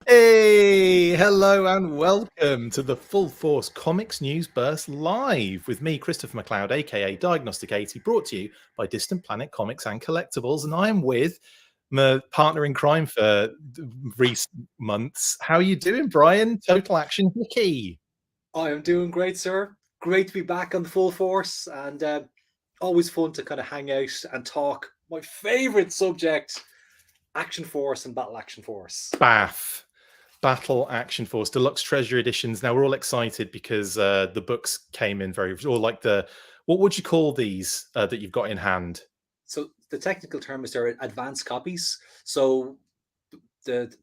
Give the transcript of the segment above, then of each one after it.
Hey, hello and welcome to the Full Force Comics News Burst Live with me, Christopher McLeod, aka Diagnostic 80, brought to you by Distant Planet Comics and Collectibles. And I am with my partner in crime for recent months. How are you doing, Brian? Total Action Hickey. I am doing great, sir. Great to be back on the Full Force, and always fun to kind of hang out and talk. My favorite subject, Action Force and Battle Action Force. BAF. Battle Action Force Deluxe Treasury Editions. Now we're all excited because the books came in or like what would you call these that you've got in hand? So the technical term is they're advanced copies. So the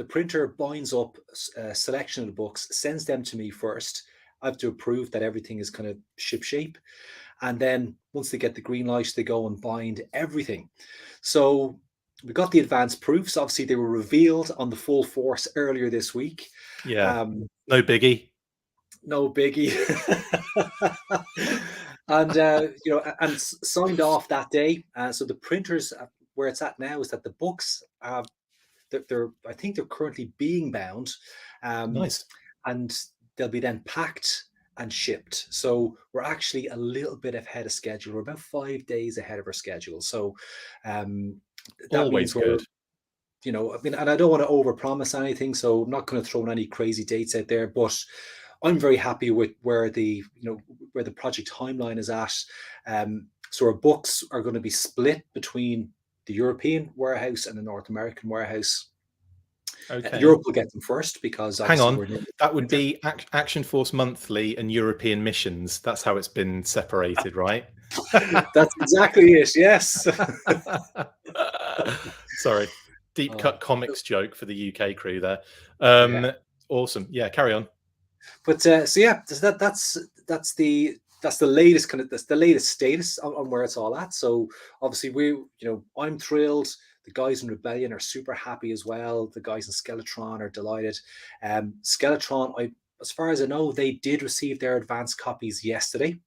printer binds up a selection of the books, sends them to me first. I have to approve that everything is kind of shipshape. And then once they get the green light, they go and bind everything. So we got the advanced proofs. Obviously, they were revealed on the Full Force earlier this week. Yeah, no biggie. No biggie. and signed off that day. So the printers, where it's at now, is that the books, I think they're currently being bound. Nice. And they'll be then packed and shipped. So we're actually a little bit ahead of schedule. We're about 5 days ahead of our schedule. So that always good. And I don't want to overpromise anything, so I'm not going to throw in any crazy dates out there, but I'm very happy with where the project timeline is at. So our books are going to be split between the European warehouse and the North American warehouse. Okay. Europe will get them first because hang on, that would be Action Force Monthly and European Missions. That's how it's been separated, right? That's exactly it. Yes. Sorry, deep cut comics joke for the UK crew there. Awesome. Yeah, carry on. But that's the latest the latest status on where it's all at. So obviously I'm thrilled. The guys in Rebellion are super happy as well. The guys in Skeletron are delighted. Skeletron, as far as I know, they did receive their advanced copies yesterday.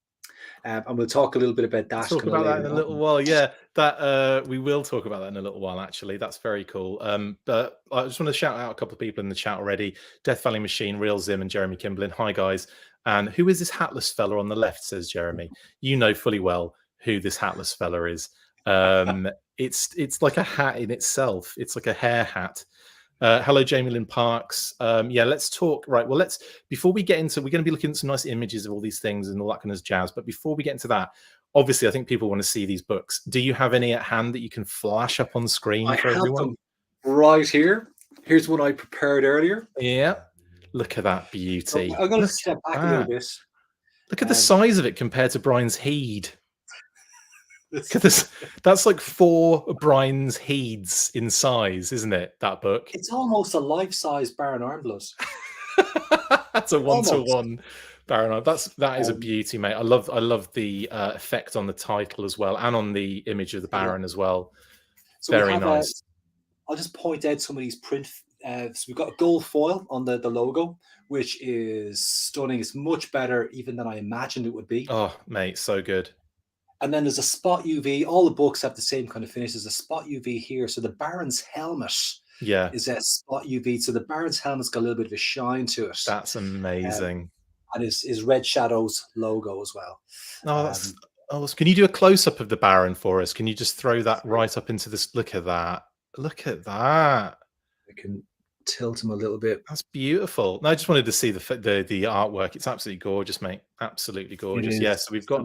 And we'll talk a little bit about that. Talk about that in a little while. Yeah, that we will talk about that in a little while. Actually, that's very cool. But I just want to shout out a couple of people in the chat already: Death Valley Machine, Real Zim, and Jeremy Kimblin. Hi guys. And who is this hatless fella on the left? Says Jeremy. You know fully well who this hatless fella is. It's like a hat in itself. It's like a hair hat. Hello, Jamie Lynn Parks. Yeah, let's talk. Right. Well, before we get into, we're going to be looking at some nice images of all these things and all that kind of jazz. But before we get into that, obviously, I think people want to see these books. Do you have any at hand that you can flash up on screen for everyone? Right here. Here's one I prepared earlier. Yeah. Look at that beauty. I'm going to step back a little bit. Look at the size of it compared to Brian's Heed. Look at this. That's like 4 Brian's Heeds in size, isn't it? That book. It's almost a life-size Baron Armblood. That's a 1-to-1 Baron. That is a beauty, mate. I love the effect on the title as well, and on the image of the Baron as well. So very nice. I'll just point out some of these print. So we've got a gold foil on the logo, which is stunning. It's much better even than I imagined it would be. Oh, mate, so good. And then there's a spot UV. All the books have the same kind of finish. There's a spot UV here. So the Baron's helmet is a spot UV. So the Baron's helmet's got a little bit of a shine to it. That's amazing. And his Red Shadows logo as well. Oh, can you do a close-up of the Baron for us? Can you just throw that right up into this? Look at that. Look at that. I can tilt him a little bit. That's beautiful. No, I just wanted to see the artwork. It's absolutely gorgeous, mate. Absolutely gorgeous. Yeah, so we've got...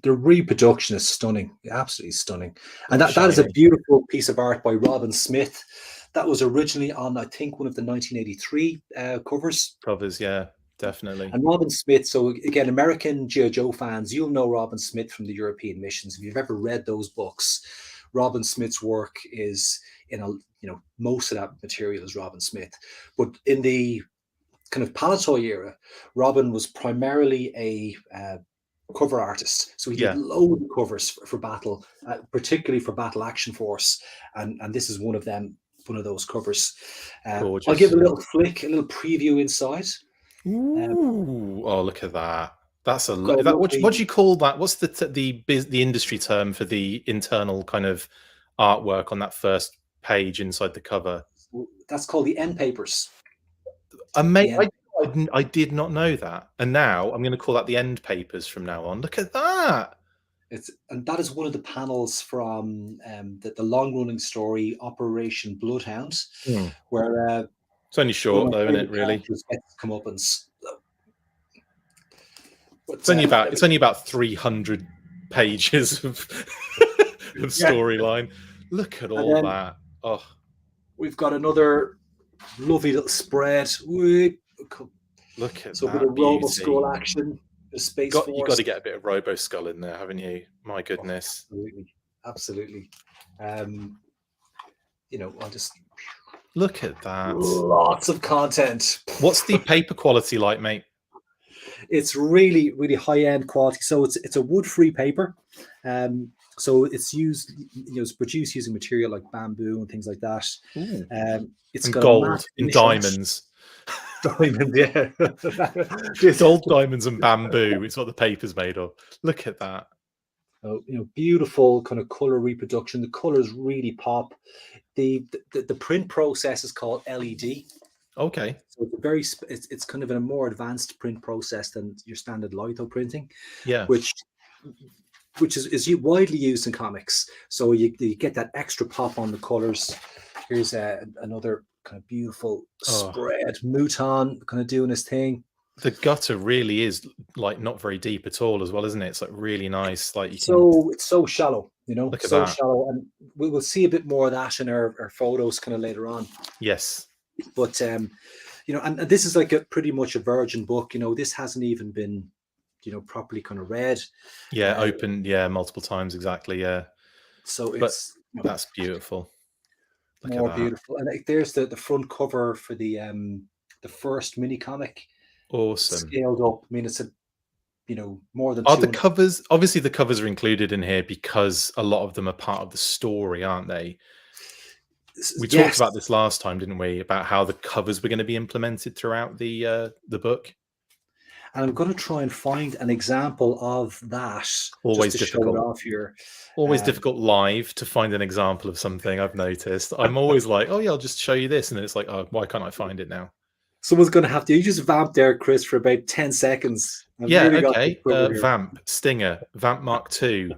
The reproduction is stunning, absolutely stunning. And that is a beautiful piece of art by Robin Smith. That was originally on, I think, one of the 1983 covers. Covers, yeah, definitely. And Robin Smith, so again, American G.I. Joe fans, you'll know Robin Smith from the European missions. If you've ever read those books, Robin Smith's work is most of that material is Robin Smith. But in the kind of Palitoy era, Robin was primarily a cover artist, so he did loads of covers for Battle, particularly for Battle Action Force, and this is one of those covers. I'll give a little flick, a little preview inside. Ooh, oh, look at that! That's what do you call that? What's the industry term for the internal kind of artwork on that first page inside the cover. That's called the end papers. Amazing. I did not know that. And now I'm going to call that the end papers from now on. Look at that. And that is one of the panels from the long-running story Operation Bloodhound, where it's only short though, isn't it? Really, come up and. It's only about 300 pages of storyline. Look at all that. Oh, we've got another lovely little spread. Look at so that. A bit of Robo-Skull action. Space Force. You've got to get a bit of Robo-Skull in there, haven't you? My goodness. Absolutely. I'll just look at that. Lots of content. What's the paper quality like, mate? It's really, really high-end quality. So it's a wood-free paper. So it's used, it's produced using material like bamboo and things like that. It's got gold and diamonds. Diamond, yeah. Gold, diamonds, and bamboo. It's what the paper's made of. Look at that. Oh, beautiful kind of color reproduction. The colors really pop. The print process is called LED. Okay. So it's kind of a more advanced print process than your standard litho printing. Yeah. Which is widely used in comics. So you get that extra pop on the colors. Here's another kind of beautiful spread. Mouton kind of doing his thing. The gutter really is like not very deep at all as well, isn't it? It's like really nice. Like it's so shallow, Look at so that. shallow. And we'll see a bit more of that in our photos kind of later on. Yes. But and this is like pretty much a virgin book. This hasn't even been properly kind of read. Yeah, opened multiple times, exactly. Yeah. So that's beautiful. Look more beautiful. And there's the front cover for the first mini comic. Awesome. Scaled up. I mean, it's more than. Are the covers? Obviously, the covers are included in here because a lot of them are part of the story, aren't they? We talked about this last time, didn't we? About how the covers were going to be implemented throughout the book. And I'm going to try and find an example of that. Always just to difficult. Show it off here. Always difficult live to find an example of something. I've noticed. I'm always like, oh yeah, I'll just show you this, and then it's like, oh, why can't I find it now? Someone's going to have to. You just vamp there, Chris, for about 10 seconds. Yeah. Really okay. Vamp Stinger. Vamp Mark II.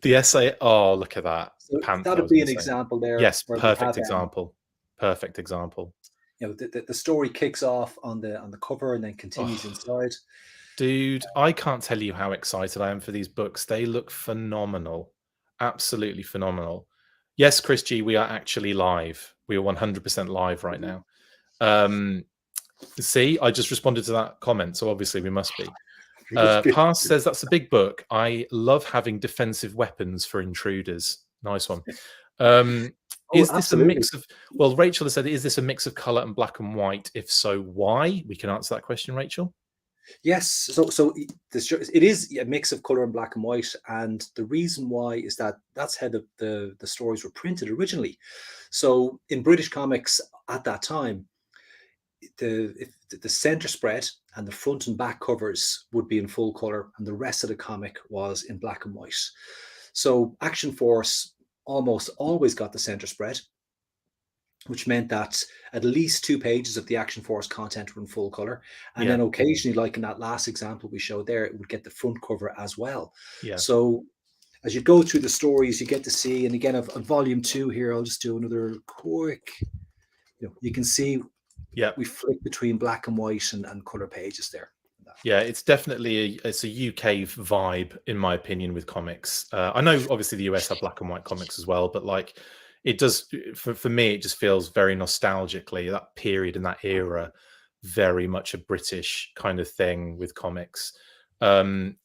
The essay. Oh, look at that. So that would be an example there. Yes, perfect example. Perfect example. The story kicks off on the cover and then continues inside. Dude, I can't tell you how excited I am for these books. They look phenomenal. Absolutely phenomenal. Yes, Chris G, we are actually live. We are 100% live right now. See, I just responded to that comment, so obviously we must be. Pass says that's a big book. I love having defensive weapons for intruders. Nice one. Is this absolutely. A mix of? Well, Rachel has said, "Is this a mix of color and black and white? If so, why?" We can answer that question, Rachel. Yes. So it is a mix of color and black and white, and the reason why is that's how the stories were printed originally. So in British comics at that time, the center spread and the front and back covers would be in full color, and the rest of the comic was in black and white. So Action Force almost always got the center spread, which meant that at least 2 pages of the Action Force content were in full color. And then occasionally, like in that last example we showed there, it would get the front cover as well. Yeah. So as you go through the stories, you get to see, and again, of volume 2 here, I'll just do another quick, you can see we flick between black and white and color pages there. Yeah, it's definitely it's a UK vibe, in my opinion, with comics. I know obviously the US have black and white comics as well, but like it does for me, it just feels very nostalgically that period and that era, very much a British kind of thing with comics. One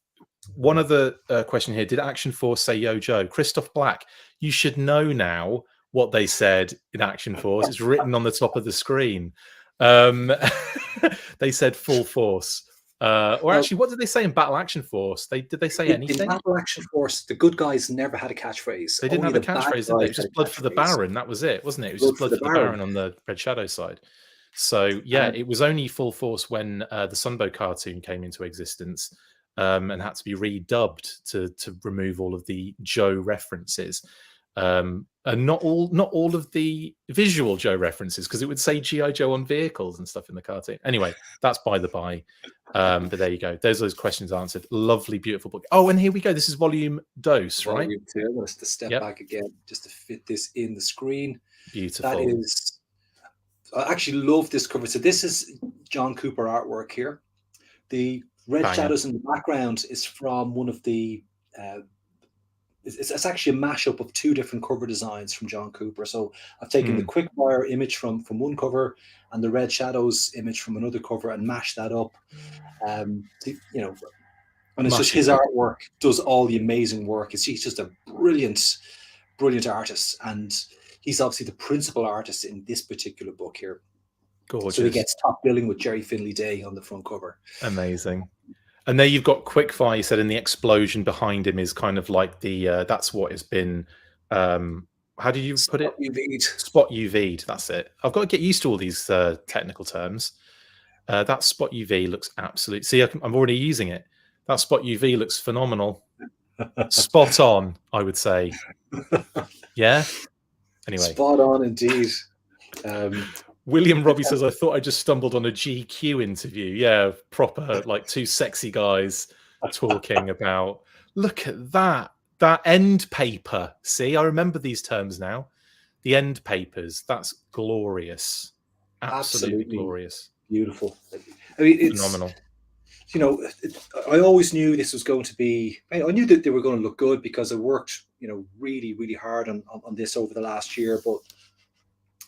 other question here: did Action Force say "Yo Joe"? Christoph Black, you should know now what they said in Action Force. It's written on the top of the screen. They said "Full Force." Or actually, what did they say in Battle Action Force? Did they say anything? In Battle Action Force, the good guys never had a catchphrase. They didn't have a catchphrase, did they? It was just blood for the Baron. That was it, wasn't it? It was just blood for the Baron on the Red Shadow side. So yeah, it was only Full Force when the Sunbow cartoon came into existence. and had to be redubbed to remove all of the Joe references. And not all of the visual Joe references, because it would say G.I. Joe on vehicles and stuff in the cartoon. Anyway, that's by the by. But there you go. There's those questions answered. Lovely, beautiful book. Oh, and here we go. This is volume dos, right? Volume 2. I'm going to step back again just to fit this in the screen. Beautiful. That is, I actually love this cover. So this is John Cooper artwork here. The red shadows in the background is from one of the it's actually a mashup of 2 different cover designs from John Cooper. So I've taken the quickfire image from one cover and the red shadows image from another cover and mashed that up. And it's just his artwork does all the amazing work. He's just a brilliant artist, and he's obviously the principal artist in this particular book here. Gorgeous. So he gets top billing with Jerry Finley Day on the front cover. Amazing. And there you've got quickfire. You said, and the explosion behind him is kind of like the that's what has been. How did you put it? UV'd. Spot UV'd. That's it. I've got to get used to all these technical terms. That spot UV looks absolute. See, I'm already using it. That spot UV looks phenomenal. Spot on, I would say. Yeah. Anyway. Spot on indeed. William Robbie says, I thought I just stumbled on a GQ interview. Yeah, proper, like 2 sexy guys talking about, look at that end paper. See, I remember these terms now. The end papers. That's glorious. Absolutely glorious. Beautiful. I mean, it's phenomenal. I always knew this was going to be, I knew that they were going to look good because I worked, really, really hard on this over the last year, but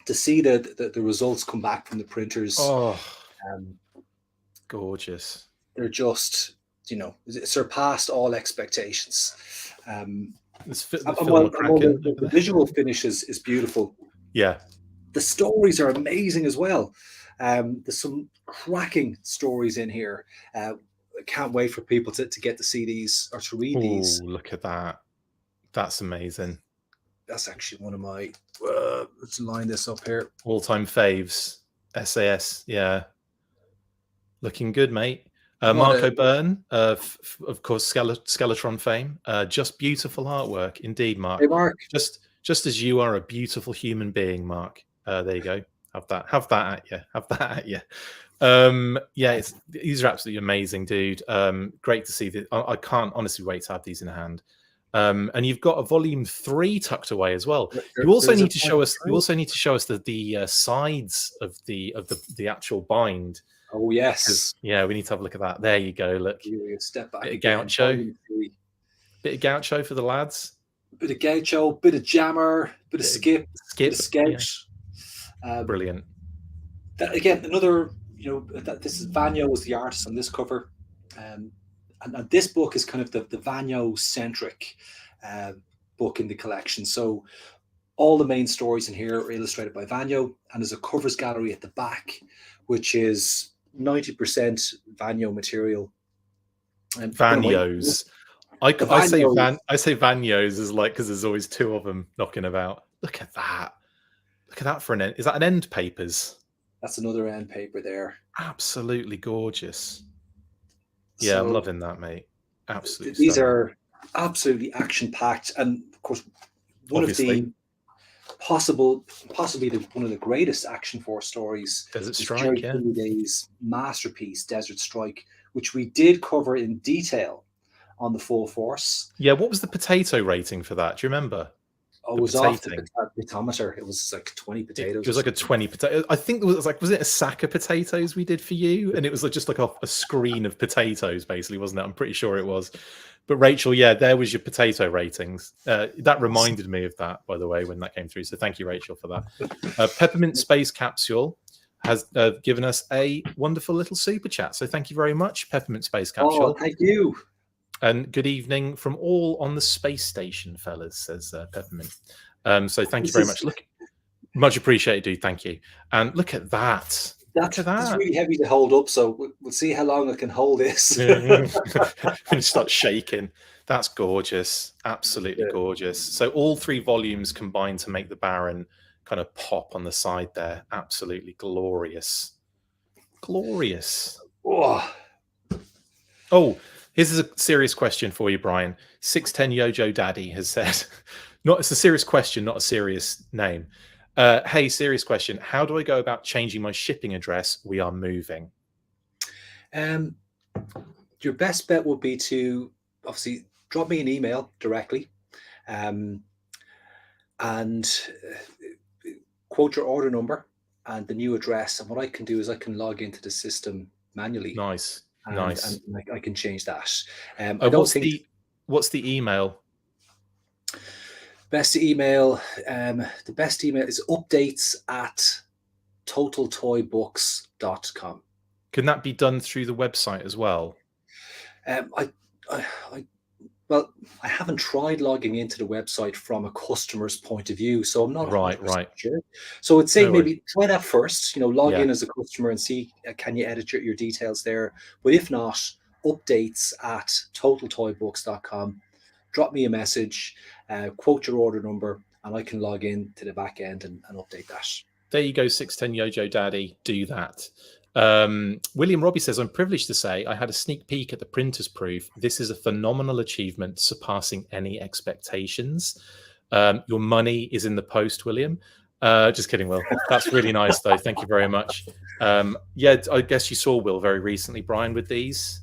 to see the results come back from the printers, gorgeous. They're just, it surpassed all expectations. The visual finish is beautiful. Yeah. The stories are amazing as well. There's some cracking stories in here. I can't wait for people to get to see these or to read these. Look at that. That's amazing. That's actually one of my, let's line this up here. All-time faves. SAS, yeah. Looking good, mate. Marco Byrne, of course, Skeletron fame. Just beautiful artwork. Indeed, Mark. Hey, Mark. Just as you are a beautiful human being, Mark. There you go. Have that at you. Yeah, these are absolutely amazing, dude. Great to see that. I can't honestly wait to have these in hand. And you've got a volume 3 tucked away as well. You also need to show us. You also need to show us the sides of the actual bind. Oh yes. Yeah, we need to have a look at that. There you go. Look. Step back. Bit of gaucho. Bit of gaucho for the lads. Bit of gaucho. Bit of jammer. Bit of skip. Bit of sketch. Yeah. Brilliant. That, again, another. This is Vanyo was the artist on this cover. And this book is kind of the Vanyo-centric book in the collection. So all the main stories in here are illustrated by Vanyo, and there's a covers gallery at the back, which is 90% Vanyo material. And Vanyos. I say Vanyos is like, because there's always 2 of them knocking about. Look at that. Look at that for an end. Is that an end papers? That's another end paper there. Absolutely gorgeous. Yeah, so, I'm loving that, mate. Absolutely. These are absolutely action-packed, and of course, one of the possibly one of the greatest Action Force stories. Desert Strike, yeah. Day's masterpiece, Desert Strike, which we did cover in detail on the Full Force. Yeah, what was the potato rating for that? Do you remember? Oh, it was off the pitometer. It was like 20 potatoes. It was like a 20 potato. I think it was like, was it a sack of potatoes we did for you? And it was like just like a screen of potatoes, basically, wasn't it? I'm pretty sure it was. But Rachel, yeah, there was your potato ratings. That reminded me of that, by the way, when that came through. So thank you, Rachel, for that. Peppermint Space Capsule has given us a wonderful little super chat. So thank you very much, Peppermint Space Capsule. Oh, thank you. And good evening from all on the space station, fellas, says Peppermint. So thank you very much. Look, much appreciated, dude. Thank you. And look at that. That's really heavy to hold up, so we'll see how long I can hold this. And start shaking. That's gorgeous. Absolutely gorgeous. So all 3 volumes combined to make the Baron kind of pop on the side there. Absolutely glorious. Glorious. Oh, Here's a serious question for you, Brian. 610 Yojo Daddy has said, not it's a serious question, not a serious name. Hey, serious question. How do I go about changing my shipping address? We are moving. Your best bet would be to obviously drop me an email directly, and quote your order number and the new address. And what I can do is I can log into the system manually, Nice. and Nice. I can change that. I don't think what's the email? best email. The best email is updates@totaltoybooks.com. Can that be done through the website as well? Well, I haven't tried logging into the website from a customer's point of view, so I'm not 100% sure. So I'd say maybe try that first. Log in as a customer and see can you edit your details there. But if not, updates@totaltoybooks.com. Drop me a message, quote your order number, and I can log in to the back end and update that. There you go, 610 Yojo Daddy. Do that. William Robbie says, I'm privileged to say I had a sneak peek at the printer's proof. This is a phenomenal achievement, surpassing any expectations. Your money is in the post, William. Just kidding, Will. That's really nice, though. Thank you very much. Yeah, I guess you saw Will very recently, Brian, with these.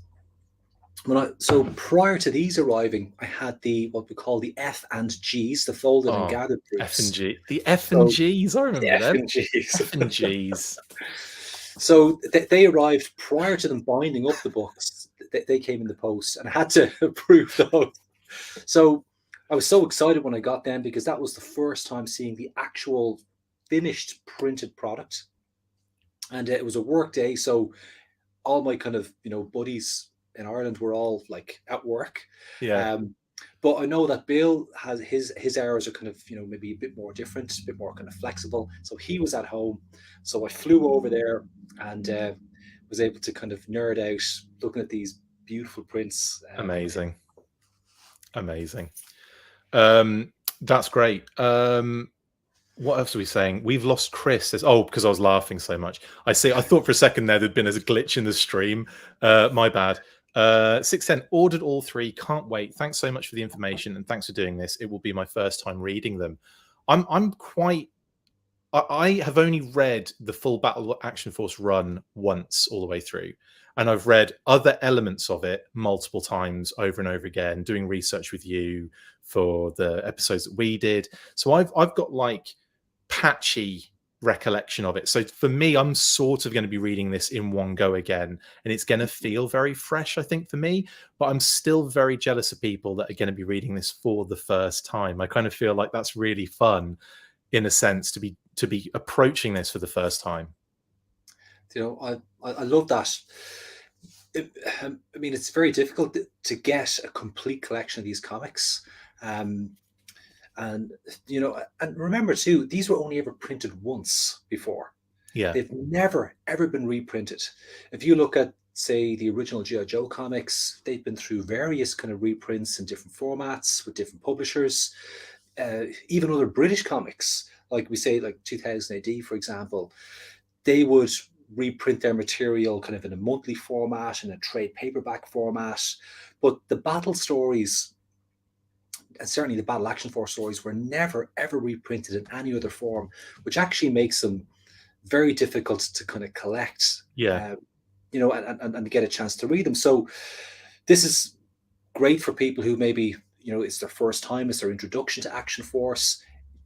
So prior to these arriving, I had what we call the F and Gs, the folded and gathered proofs. F and G. The F and Gs, I remember them. F and Gs. F and Gs. So they arrived prior to them binding up the books. They came in the post, and I had to approve those. So I was so excited when I got them because that was the first time seeing the actual finished printed product. And it was a work day, so all my kind of buddies in Ireland were all like at work. Yeah. But I know that Bill has his hours are kind of maybe a bit more different, a bit more kind of flexible. So he was at home. So I flew over there and was able to kind of nerd out looking at these beautiful prints. Amazing. That's great. What else are we saying? We've lost Chris. Because I was laughing so much. I thought for a second there'd been a glitch in the stream. My bad. 610 ordered all three. Can't wait. Thanks so much for the information and thanks for doing this. It will be my first time reading them. I have only read the full Battle Action Force run once all the way through, and I've read other elements of it multiple times over and over again, doing research with you for the episodes that we did. So I've got like patchy recollection of it. So for me, I'm sort of going to be reading this in one go again, and it's going to feel very fresh, I think, for me. But I'm still very jealous of people that are going to be reading this for the first time. I kind of feel like that's really fun, in a sense, to be approaching this for the first time. I love that. I mean, it's very difficult to get a complete collection of these comics. And remember too, these were only ever printed once before. Yeah, they've never ever been reprinted. If you look at, say, the original G.I. Joe comics, they've been through various kind of reprints in different formats with different publishers. Even other British comics, like we say, like 2000 AD, for example, they would reprint their material kind of in a monthly format, in a trade paperback format. But the battle stories, and certainly the Battle Action Force stories, were never ever reprinted in any other form, which actually makes them very difficult to kind of collect. Yeah. And get a chance to read them. So this is great for people who maybe it's their first time, it's their introduction to Action Force.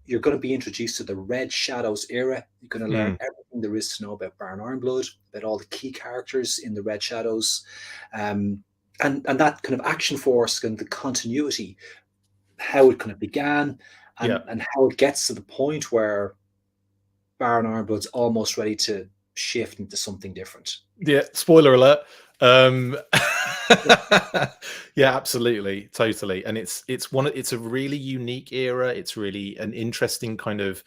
You're going to be introduced to the Red Shadows era. You're going to learn everything there is to know about Baron Ironblood, about all the key characters in the Red Shadows, and that kind of Action Force and the continuity, how it kind of began, and how it gets to the point where Baron Ironblood's almost ready to shift into something different. Yeah, spoiler alert. Yeah, absolutely, totally. And it's a really unique era. It's really an interesting kind of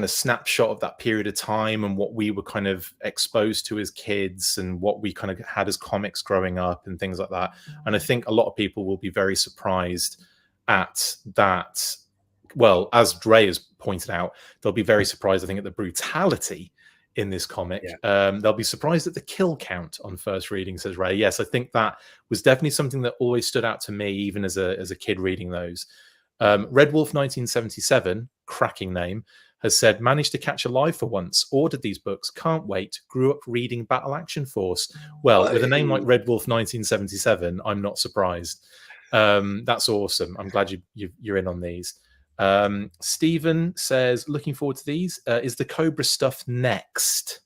snapshot of that period of time and what we were kind of exposed to as kids and what we kind of had as comics growing up and things like that. And I think a lot of people will be very surprised at that. Well, as Dre has pointed out, they'll be very surprised, I think, at the brutality in this comic. Yeah. They'll be surprised at the kill count on first reading, says Ray. Yes, I think that was definitely something that always stood out to me, even as a kid reading those. Red Wolf 1977, cracking name, has said, managed to catch a live for once, ordered these books, can't wait, grew up reading Battle Action Force. Well, with a name like Red Wolf 1977, I'm not surprised. That's awesome. I'm glad you're in on these. Stephen says, looking forward to these. Is the Cobra stuff next?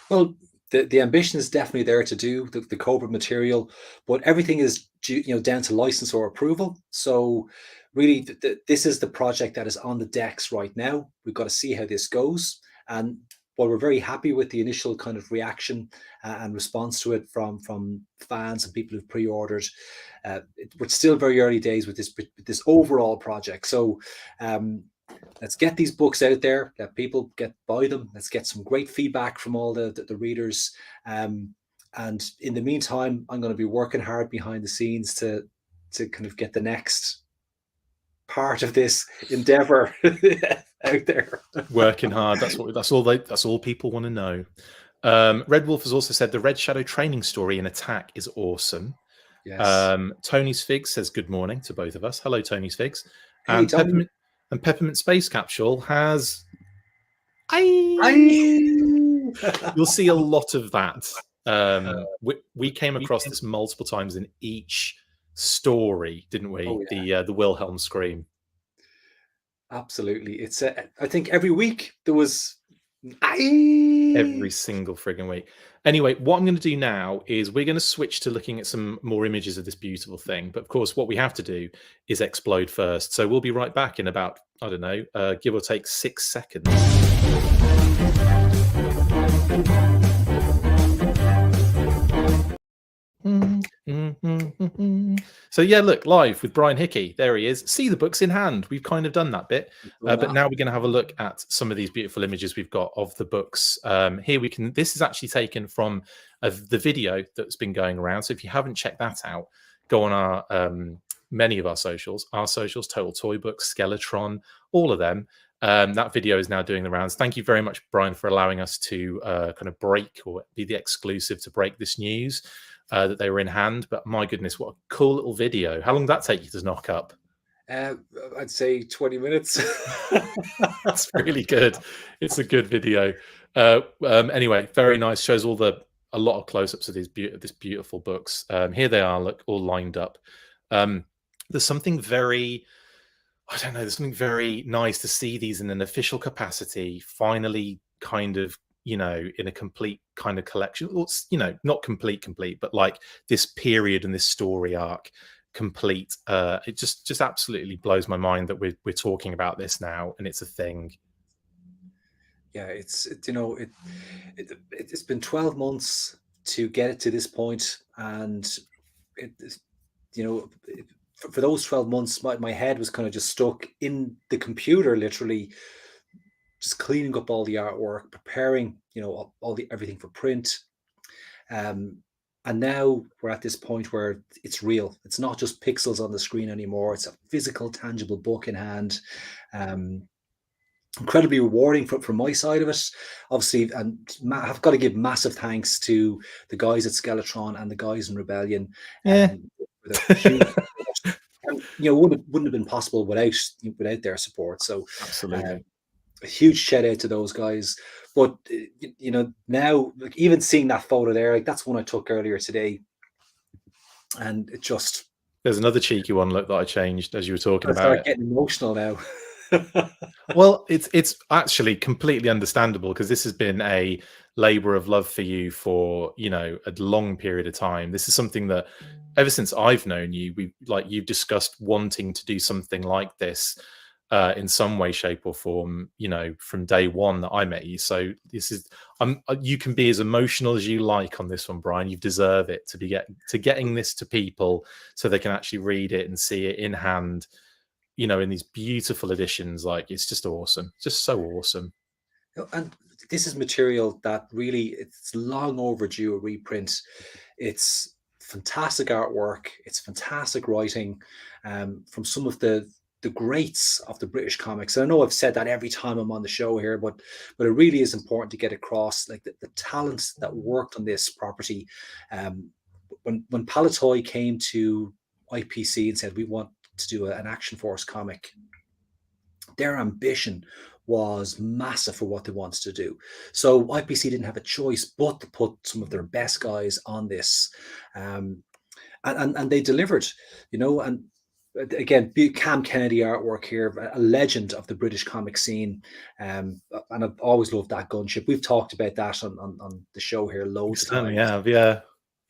Well, the ambition is definitely there to do the Cobra material, but everything is down to license or approval. So really, this is the project that is on the decks right now. We've got to see how this goes. And while we're very happy with the initial kind of reaction and response to it from fans and people who've pre-ordered, we're still very early days with this overall project. So let's get these books out there, let people buy them. Let's get some great feedback from all the readers. And in the meantime, I'm going to be working hard behind the scenes to kind of get the next part of this endeavor out there. Working hard. That's all people want to know. Red Wolf has also said the Red Shadow training story in Attack is awesome. Yes. Tony's Figs says good morning to both of us. Hello, Tony's Figs. Hey, And Tony. Peppermint Space Capsule has. You'll You'll see a lot of that. We came across this multiple times in each story, didn't we? Oh, yeah. The Wilhelm scream. Absolutely. It's I think every week there was every single frigging week. Anyway, what I'm going to do now is we're going to switch to looking at some more images of this beautiful thing. But of course, what we have to do is explode first. So we'll be right back in about, I don't know, give or take 6 seconds. So yeah, look, live with Brian Hickey. There he is. See the books in hand. We've kind of done that bit, but now we're going to have a look at some of these beautiful images we've got of the books. Here we can. This is actually taken from the video that's been going around. So if you haven't checked that out, go on our many of our socials, Total Toy Books, Skeletron, all of them. That video is now doing the rounds. Thank you very much, Brian, for allowing us to kind of break or be the exclusive to break this news. That they were in hand, but my goodness, what a cool little video. How long did that take you to knock up? I'd say 20 minutes. That's really good. It's a good video. Anyway, very nice. Shows a lot of close-ups of these beautiful books. Here they are, look, all lined up. There's something very, I don't know, there's something very nice to see these in an official capacity, finally kind of, in a complete kind of collection. Well, not complete, but like this period and this story arc complete. It just absolutely blows my mind that we're talking about this now and it's a thing. Yeah, it's been 12 months to get it to this point, and for those 12 months, my head was kind of just stuck in the computer, literally just cleaning up all the artwork, preparing, everything for print. And now we're at this point where it's real. It's not just pixels on the screen anymore. It's a physical, tangible book in hand. Incredibly rewarding from my side of it, obviously. And I've got to give massive thanks to the guys at Skeletron and the guys in Rebellion. Yeah. Wouldn't have been possible without their support. So absolutely. A huge shout out to those guys. But now, like, even seeing that photo there, like, that's one I took earlier today, and it just, there's another cheeky one, look, that I changed as you were talking about. I start getting emotional now. Well, it's actually completely understandable, because this has been a labor of love for you for a long period of time. This is something that ever since I've known you, you've discussed wanting to do something like this in some way, shape, or form, from day one that I met you. So this is, you can be as emotional as you like on this one, Brian. You deserve it to getting this to people so they can actually read it and see it in hand, in these beautiful editions. Like, it's just awesome, just so awesome. And this is material that really, it's long overdue a reprint. It's fantastic artwork. It's fantastic writing from some of the the greats of the British comics. And I know I've said that every time I'm on the show here, but it really is important to get across like the talent that worked on this property. When Palatoy came to IPC and said we want to do an Action Force comic, their ambition was massive for what they wanted to do. So IPC didn't have a choice but to put some of their best guys on this, and they delivered, you know. And again, Cam Kennedy artwork here, a legend of the British comic scene, and I've always loved that gunship. We've talked about that on the show here loads of times. Certainly have, yeah.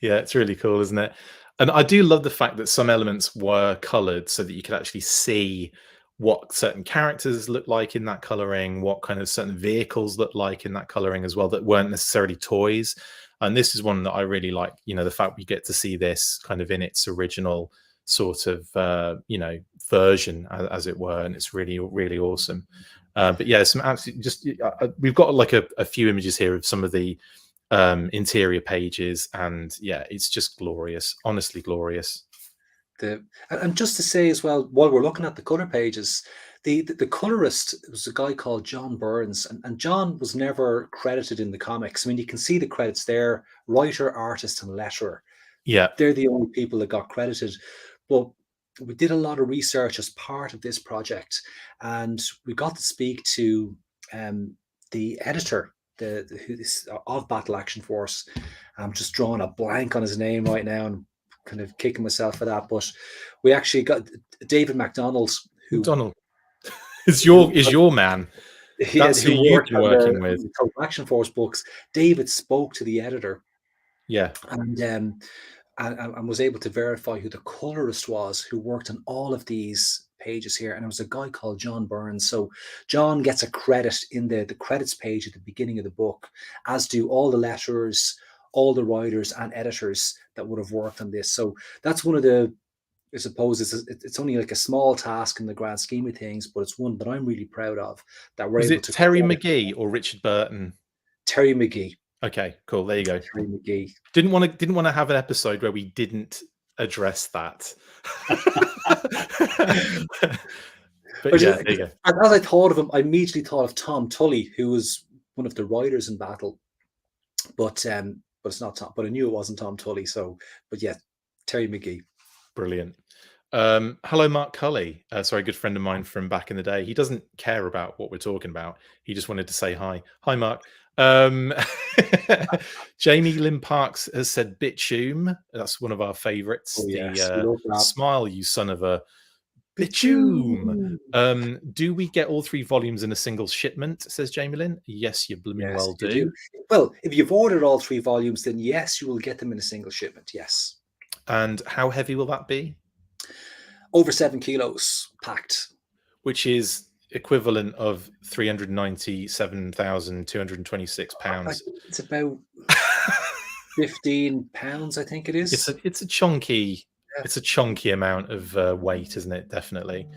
It's really cool, isn't it? And I do love the fact that some elements were coloured so that you could actually see what certain characters look like in that colouring, what kind of certain vehicles look like in that colouring as well, that weren't necessarily toys. And this is one that I really like, you know, the fact we get to see this kind of in its original sort of, you know, version, as it were. And it's really, really awesome. But yeah, some absolutely just, we've got like a few images here of some of the interior pages, and yeah, it's just glorious, honestly glorious. And just to say as well, while we're looking at the color pages, the colorist was a guy called John Burns, and John was never credited in the comics. I mean, you can see the credits there: writer, artist, and letterer. Yeah, they're the only people that got credited. But we did a lot of research as part of this project, and we got to speak to the editor of Battle Action Force. I'm just drawing a blank on his name right now and kind of kicking myself for that. But we actually got David MacDonald, who Donald is your man. That's who you've been working with. The Action Force books. David spoke to the editor, yeah, and was able to verify who the colorist was, who worked on all of these pages here, and it was a guy called John Burns. So John gets a credit in the credits page at the beginning of the book, as do all the letterers, all the writers and editors that would have worked on this. So that's one of the, I suppose it's only like a small task in the grand scheme of things, but it's one that I'm really proud of. That we're able to. Terry McGee or Richard Burton? Terry McGee. Okay, cool. There you go. Terry McGee. Didn't want to have an episode where we didn't address that. But yeah, there you go. As I thought of him, I immediately thought of Tom Tully, who was one of the writers in Battle. But it's not Tom. But I knew it wasn't Tom Tully. So, but yeah, Terry McGee. Brilliant. Hello, Mark Cully. Sorry, a good friend of mine from back in the day. He doesn't care about what we're talking about. He just wanted to say hi. Hi, Mark. Jamie Lynn Parks has said bitume. That's one of our favorites. Oh, yes. The smile, you son of a bitume. Do we get all 3 volumes in a single shipment, says Jamie Lynn? Yes, you blooming well do. Well, if you've ordered all 3 volumes, then yes, you will get them in a single shipment. Yes. And how heavy will that be? Over 7 kilos packed. Which is equivalent of 397,226 pounds. It's about 15 pounds, I think it is. It's a chunky, it's a chunky amount of weight, isn't it? Definitely.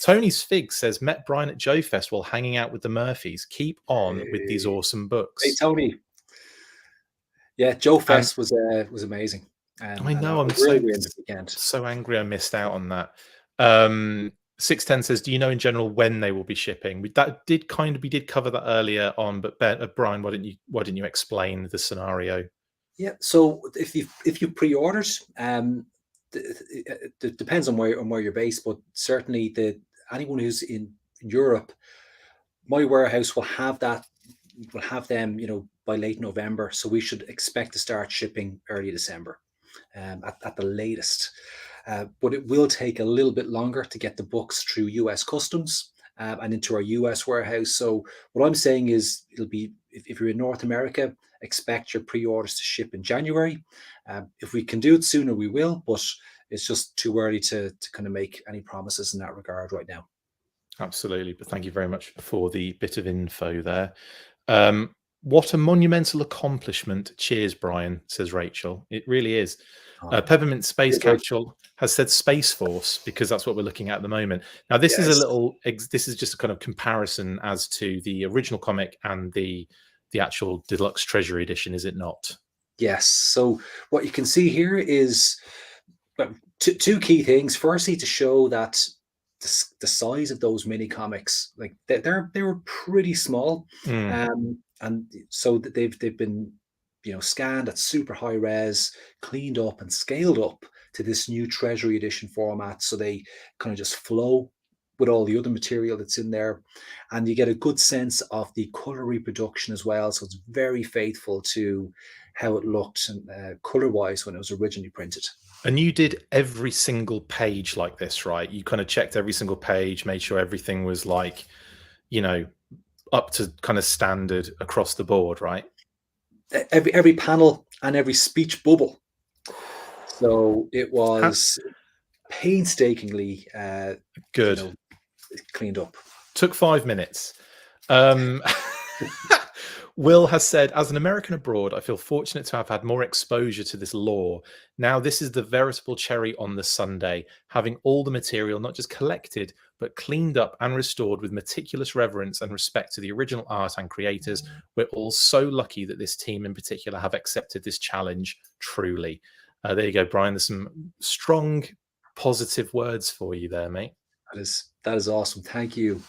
Tony's Fig says, met Brian at Joe Fest while hanging out with the Murphys. Keep on with these awesome books. Hey, Tony. Yeah, Joe Fest was amazing. I know. I'm so angry I missed out on that. 610 says, do you know in general when they will be shipping? We did cover that earlier on, but Brian, why didn't you explain the scenario? Yeah, so if you pre-ordered, it depends on where you're based, but certainly anyone who's in Europe, my warehouse will have them, by late November. So we should expect to start shipping early December, at the latest. But it will take a little bit longer to get the books through US customs and into our US warehouse. So what I'm saying is, it'll be, if you're in North America, expect your pre-orders to ship in January. If we can do it sooner, we will, but it's just too early to kind of make any promises in that regard right now. Absolutely. But thank you very much for the bit of info there. What a monumental accomplishment. Cheers, Brian, says Rachel. It really is. Peppermint Space Capsule has said Space Force, because that's what we're looking at the moment. Now, this is this is just a kind of comparison as to the original comic and the actual deluxe Treasury edition, is it not? Yes. So what you can see here is two key things. Firstly, to show that the size of those mini comics, like they were pretty small, Mm. and so that they've been, scanned at super high res, cleaned up and scaled up to this new Treasury edition format, so they kind of just flow with all the other material that's in there, and you get a good sense of the color reproduction as well. So it's very faithful to how it looked color wise when it was originally printed. And you did every single page like this, right? You kind of checked every single page, made sure everything was like, you know, up to kind of standard across the board, right? Every panel and every speech bubble. So it How was painstakingly, good. cleaned up. Took 5 minutes. Um, Will has said, as an American abroad, I feel fortunate to have had more exposure to this lore. Now, this is the veritable cherry on the sundae, having all the material not just collected, but cleaned up and restored with meticulous reverence and respect to the original art and creators. We're all so lucky that this team in particular have accepted this challenge, truly. There you go, Brian. There's some strong, positive words for you there, mate. That is awesome. Thank you.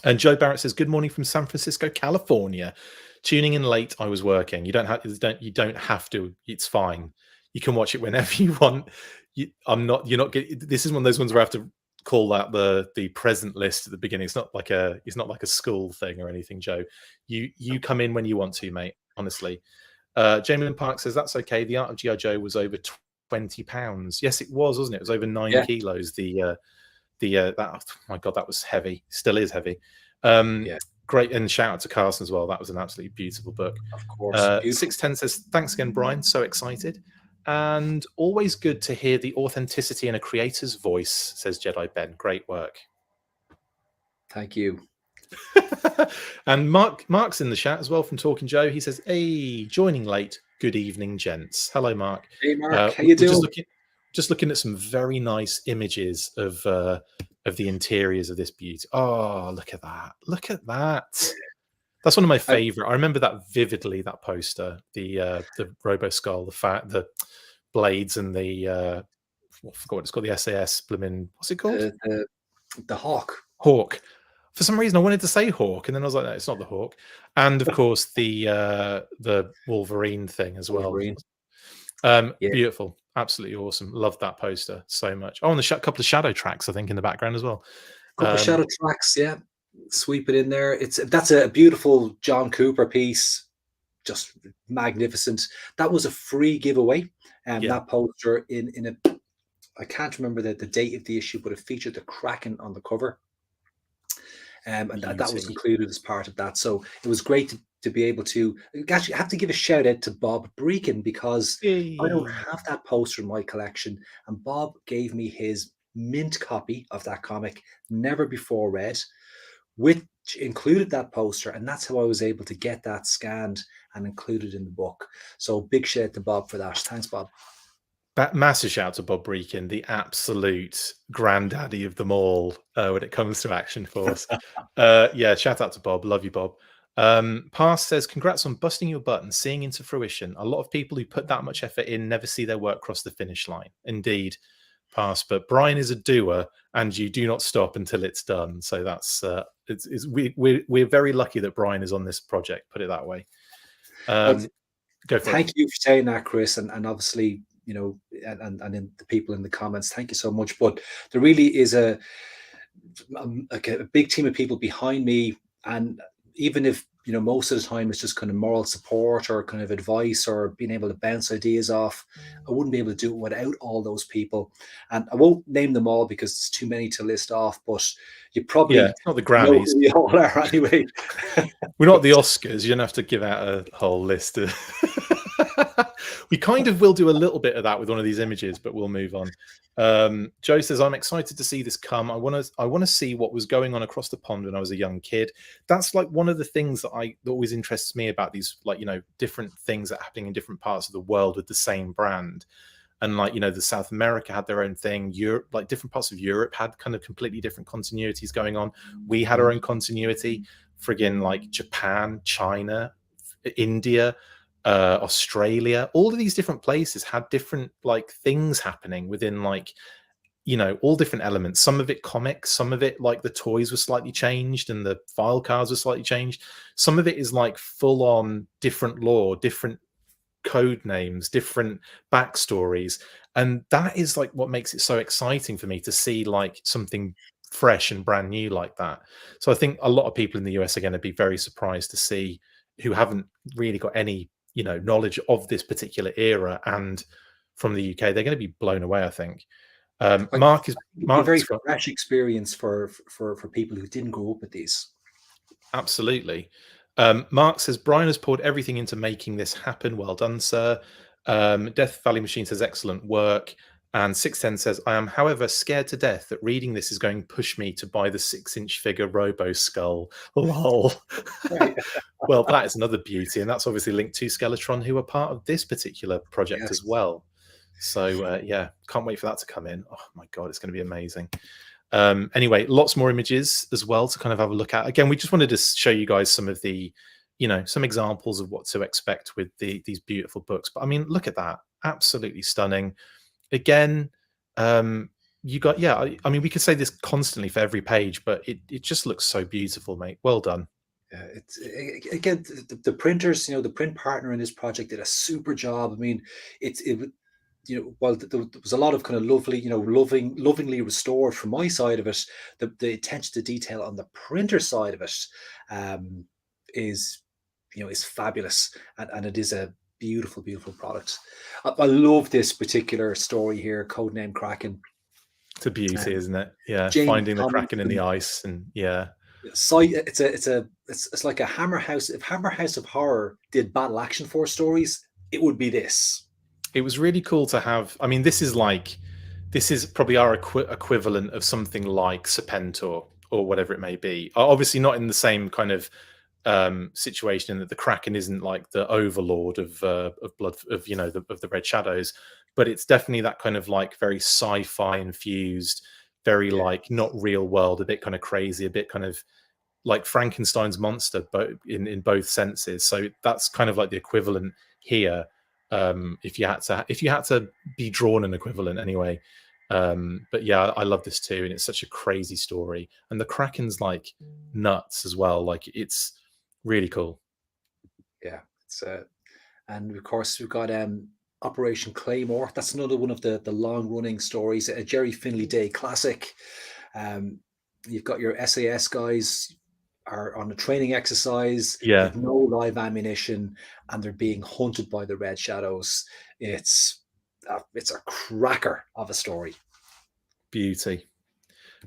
And Joe Barrett says, "Good morning from San Francisco, California. Tuning in late. I was working. You don't have to. It's fine. You can watch it whenever you want. You're not getting. This is one of those ones where I have to call out the present list at the beginning. It's not like a school thing or anything, Joe. You come in when you want to, mate. Honestly." Jamie Park says, "That's okay. The Art of G.I. Joe was over 20 pounds. Yes, it was, wasn't it? It was over 9 kilos. That, oh my god, that was heavy. Still is heavy. Great, and shout out to Carson as well. That was an absolutely beautiful book. Of course. 610 says, "Thanks again, Brian. So excited, and always good to hear the authenticity in a creator's voice," says Jedi Ben. Great work. Thank you. And Mark's in the chat as well from Talking Joe. He says, "Hey, joining late. Good evening, gents." Hello, Mark. Hey, Mark. How you doing? Just looking at some very nice images of the interiors of this beauty. Oh, look at that! Look at that! That's one of my favorite. I remember that vividly. That poster, the Robo Skull, the blades, and the I forgot what it's called. The SAS. What's it called? The Hawk. Hawk. For some reason, I wanted to say Hawk, and then I was like, "No, it's not the Hawk." And of course, the Wolverine thing as well. Beautiful, absolutely awesome. Love that poster so much. Oh, and the couple of shadow tracks, I think, in the background as well. Couple of shadow tracks, yeah. Sweep it in there. That's a beautiful John Cooper piece, just magnificent. That was a free giveaway, and that poster in a, I can't remember the date of the issue, but it featured the Kraken on the cover. And that was included as part of that. So it was great to be able to actually have to give a shout out to Bob Breakin, because I don't have that poster in my collection. And Bob gave me his mint copy of that comic, never before read, which included that poster. And that's how I was able to get that scanned and included in the book. So big shout out to Bob for that. Thanks, Bob. Massive shout out to Bob Breakin, the absolute granddaddy of them all when it comes to Action Force. Shout out to Bob. Love you, Bob. Pass says, "Congrats on busting your butt and seeing into fruition. A lot of people who put that much effort in never see their work cross the finish line." Indeed, Pass. But Brian is a doer, and you do not stop until it's done. So that's we're very lucky that Brian is on this project. Put it that way. Go for it. Thank you for saying that, Chris, and obviously, and in the people in the comments, thank you so much. But there really is a big team of people behind me, and even if most of the time it's just kind of moral support or kind of advice or being able to bounce ideas off, I wouldn't be able to do it without all those people. And I won't name them all because it's too many to list off, but you probably it's not the Grammys. Know who we all are anyway. We're not the Oscars. You don't have to give out a whole list of we kind of will do a little bit of that with one of these images, but we'll move on. Joe says, "I'm excited to see this come. I want to see what was going on across the pond when I was a young kid." That's like one of the things that always interests me about these, like, different things that are happening in different parts of the world with the same brand. And like, the South America had their own thing. Europe, like different parts of Europe had kind of completely different continuities going on. We had our own continuity. Friggin' like Japan, China, India, Australia, all of these different places had different like things happening within like you know, all different elements. Some of it comics, some of it like the toys were slightly changed and the file cards were slightly changed. Some of it is like full on different lore, different code names, different backstories. And that is like what makes it so exciting for me to see like something fresh and brand new like that. So I think a lot of people in the US are going to be very surprised to see, who haven't really got any, you know, knowledge of this particular era and from the UK, they're going to be blown away, I think. I think it'd be a very Mark's got fresh experience for people who didn't grow up with these. absolutely. Mark says Brian has poured everything into making this happen. Well done, sir. Death Valley Machine says excellent work. And 610 says, I am, however, scared to death that reading this is going to push me to buy the 6-inch figure Robo Skull. Lol. Well, that is another beauty. And that's obviously linked to Skeletron, who are part of this particular project Yes. as well. So, yeah, can't wait for that to come in. Oh, my God, it's going to be amazing. Anyway, lots more images as well to kind of have a look at. Again, we just wanted to show you guys some of the, you know, some examples of what to expect with these beautiful books. But I mean, look at that. Absolutely stunning. Again, you got, yeah, I mean, we could say this constantly for every page, but it just looks so beautiful, mate. Well done. It's again the printers, you know, the print partner in this project did a super job. I mean, you know, while there was a lot of kind of lovely, you know, lovingly restored from my side of it, the attention to detail on the printer side of it is, you know, is fabulous, and it is a beautiful, beautiful product. I love this particular story here, Codename Kraken. It's a beauty, isn't it? Yeah, James finding the Kraken in Tomlinson. the ice, and yeah. It's like a Hammer House. If Hammer House of Horror did Battle Action Force stories, it would be this. It was really cool to have. I mean, this is probably our equivalent of something like Serpentor or whatever it may be. Obviously, not in the same kind of situation in that the Kraken isn't like the overlord of blood, of, you know, of the Red Shadows, but it's definitely that kind of like very sci-fi infused, very like not real world, a bit kind of crazy, a bit kind of like Frankenstein's monster, but in both senses. So that's kind of like the equivalent here. If you had to be drawn an equivalent anyway. But yeah, I love this too, and it's such a crazy story. And the Kraken's like nuts as well. Like, it's really cool. Yeah, it's and of course we've got Operation Claymore. That's another one of the long running stories, a Jerry Finley Day classic. You've got your SAS guys are on a training exercise. Yeah, They've no live ammunition, and they're being hunted by the Red Shadows. It's a cracker of a story. beauty.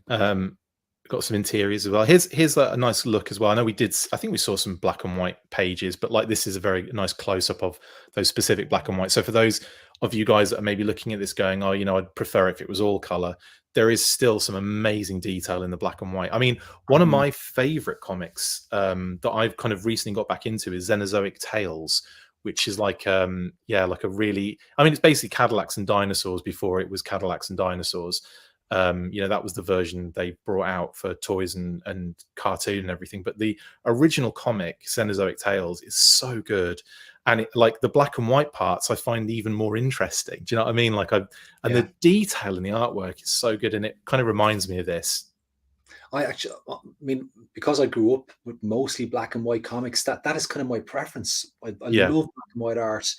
Got some interiors as well. Here's a nice look as well. I know I think we saw some black and white pages, but like this is a very nice close up of those specific black and white. So for those of you guys that are maybe looking at this going, oh, you know, I'd prefer if it was all color, there is still some amazing detail in the black and white. I mean, one of my favorite comics that I've kind of recently got back into is Xenozoic Tales, which is like like a really, I mean, it's basically Cadillacs and dinosaurs before it was Cadillacs and dinosaurs. You know, that was the version they brought out for toys and cartoon and everything. But the original comic, Xenozoic Tales, is so good. And it, like the black and white parts, I find even more interesting. Do you know what I mean? Like, the detail in the artwork is so good, and it kind of reminds me of this. I mean, because I grew up with mostly black and white comics, that is kind of my preference. I love black and white art.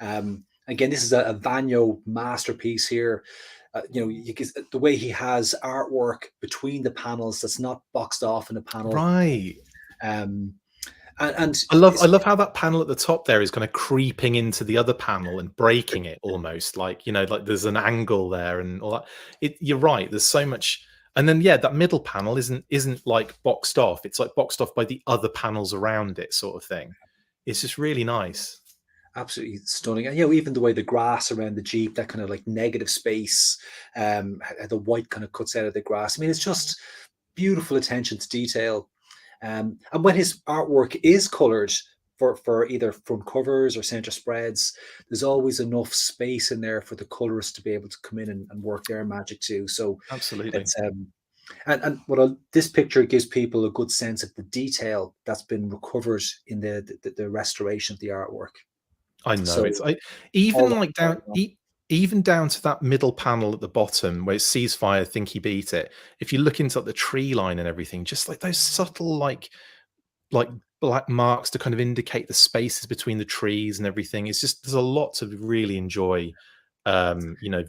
Again, this is a Vanyo masterpiece here. You know, the way he has artwork between the panels that's not boxed off in a panel, Right? and I love how that panel at the top there is kind of creeping into the other panel and breaking it almost, like, you know, like there's an angle there and all that. You're right. There's so much. And then, yeah, that middle panel isn't like boxed off. It's like boxed off by the other panels around it, sort of thing. It's just really nice. Absolutely stunning. And, you know, even the way the grass around the Jeep, that kind of like negative space, the white kind of cuts out of the grass. I mean, it's just beautiful attention to detail. And when his artwork is colored for either front covers or center spreads, there's always enough space in there for the colorists to be able to come in and work their magic too. So Absolutely. it's and this picture gives people a good sense of the detail that's been recovered in the restoration of the artwork. I know, So it's even like down even down to that middle panel at the bottom where it sees fire, think he beat it. If you look into like, the tree line and everything, just like those subtle like black marks to kind of indicate the spaces between the trees and everything. It's just there's a lot to really enjoy,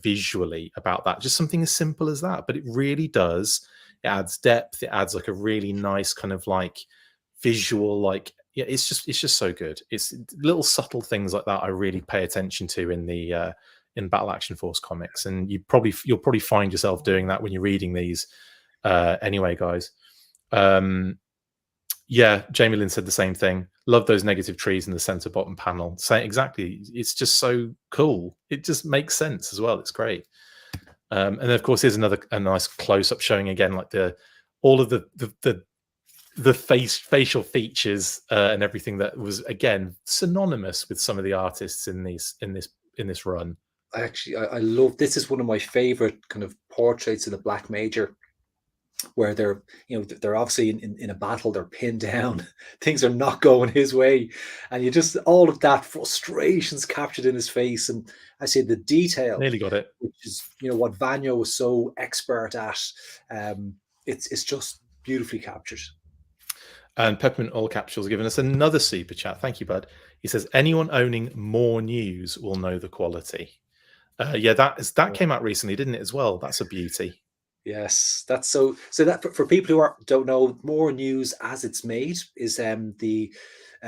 visually about that. Just something as simple as that, but it really does. It adds depth. It adds like a really nice kind of like visual, like yeah, it's just so good. It's little subtle things like that I really pay attention to in Battle Action Force comics, and you'll probably find yourself doing that when you're reading these. Anyway, guys. Yeah, Jamie Lynn said the same thing. Love those negative trees in the center bottom panel. Say exactly. It's just so cool. It just makes sense as well. It's great. And then of course, here's a nice close up showing again like all of the facial features and everything that was again synonymous with some of the artists in this run. I love this. Is one of my favorite kind of portraits of the Black Major, where they're obviously in a battle, they're pinned down, things are not going his way, and you just all of that frustration's captured in his face. And I say the detail, Nearly got it, which is what Vanyo was so expert at. It's just beautifully captured. And Peppermint Oil Capsule's given us another super chat. Thank you, bud. He says, anyone owning more news will know the quality. Yeah, that came out recently, didn't it, as well? That's a beauty. Yes, that's so that for people who don't know, More News as it's made is the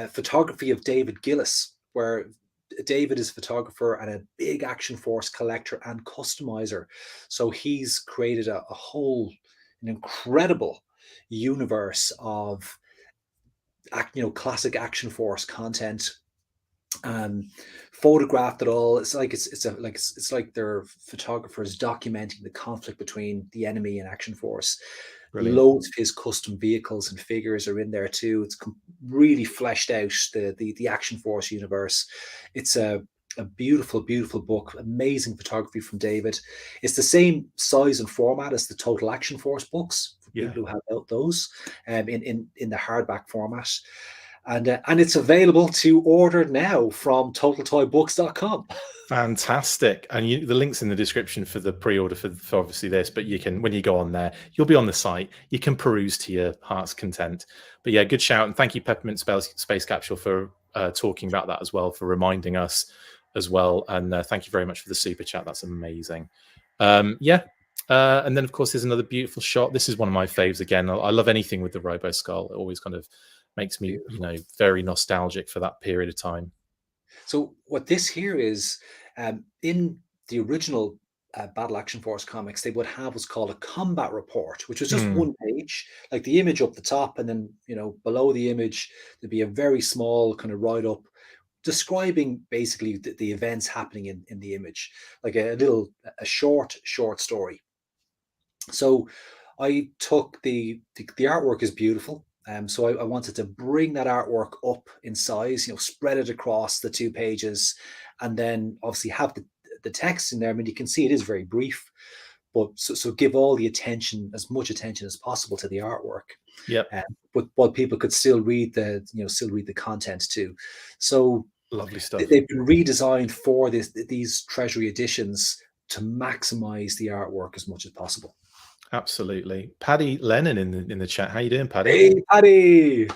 photography of David Gillis, where David is a photographer and a big Action Force collector and customizer. So he's created an incredible universe of classic Action Force content, photographed it all. It's like they're photographers documenting the conflict between the enemy and Action Force. Brilliant. Loads of his custom vehicles and figures are in there too. It's really fleshed out the Action Force universe. It's a beautiful book. Amazing photography from David. It's the same size and format as the Total Action Force books for people who have those in the hardback format. And it's available to order now from TotalToyBooks.com. Fantastic. And the link's in the description for the pre-order for obviously this, but you can, when you go on there, you'll be on the site. You can peruse to your heart's content. But yeah, good shout. And thank you, Peppermint Space Capsule, for talking about that as well, for reminding us as well. And thank you very much for the super chat. That's amazing. And then, of course, there's another beautiful shot. This is one of my faves again. I love anything with the Robo Skull. It always kind of makes me, very nostalgic for that period of time. So what this here is, in the original Battle Action Force comics, they would have what's called a combat report, which was just one page, like the image up the top, and then below the image there'd be a very small kind of write-up describing basically the events happening in the image, like a short story. So I took the artwork is beautiful. So I wanted to bring that artwork up in size, spread it across the 2 pages, and then obviously have the text in there. I mean, you can see it is very brief, but so give all the attention, as much attention as possible to the artwork. Yeah. But people could still read the content too. So lovely stuff. They've been redesigned for these Treasury editions to maximize the artwork as much as possible. Absolutely. Paddy Lennon in the chat. How you doing, Paddy? Hey, Paddy.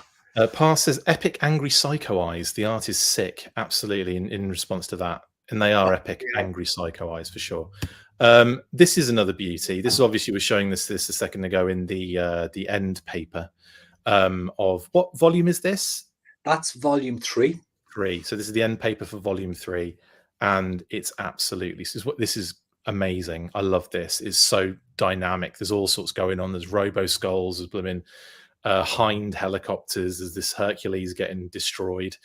Pass says, epic angry psycho eyes. The art is sick. Absolutely. In response to that. And they are epic angry psycho eyes for sure. This is another beauty. This is obviously, we're showing this a second ago in the end paper of what volume is this? That's volume 3. So this is the end paper for volume 3. And it's absolutely, this is amazing. I love this. It's so dynamic. There's all sorts going on. There's robo skulls, there's blooming hind helicopters, there's this Hercules getting destroyed.